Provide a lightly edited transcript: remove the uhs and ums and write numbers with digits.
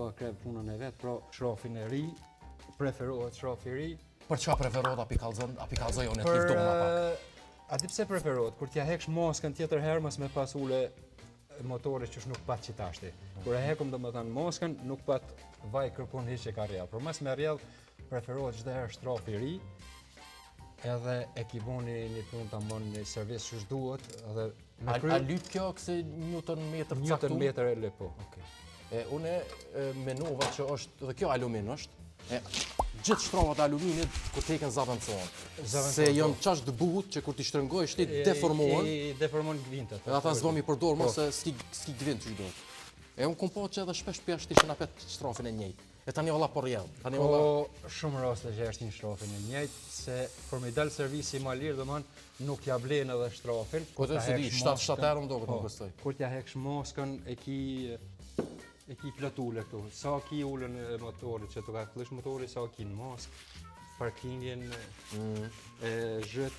do të krep punën e vet, pro shrofin e ri, preferohet shrofi i ri. Për çfarë preferohet api kallzoj unë të liftona pak. A di pse preferohet? Kur t'ja heksh moskën tjetër herë mos me pas ule motori që nuk pat që tashti. Kur e hekum domethënë moskën, nuk pat vaj kërkon hiç e ka rrjedh. Por mas me rrjedh preferohet çdo herë shtrofi i ri. Edhe e ki boni një punë ta bën një servis që duhet, edhe A lyp kjo këse Newton metër caktuar? Newton metër e lë po. Okej. Unë menova që është, dhe kjo alumin është, gjithë shtrovat e aluminit kur teken zaventësohen. Se janë qash të butë që kur t'i shtrëngojsh ti deformohen. I deformon gvintet. Edhe ata s'dom i përdor mos se s'ki gvint që duhet. Unë kom po që edhe shpesh për jashtë ishin apet shtrofin e njëjtë. E tani valla po rrjedh. Shumë raste që është një shtrofin e njëjtë, se për me dal servisi ma lirë domethënë nuk ja blen edhe shtrofin. Po të se di 7 herë më duket nuk besoj. Kur t'ja heksh moskën e ki plot ule këtu. Sa ki ulën e motorit që të ka flish motori, sa ki në moskë, parkingin, zhët.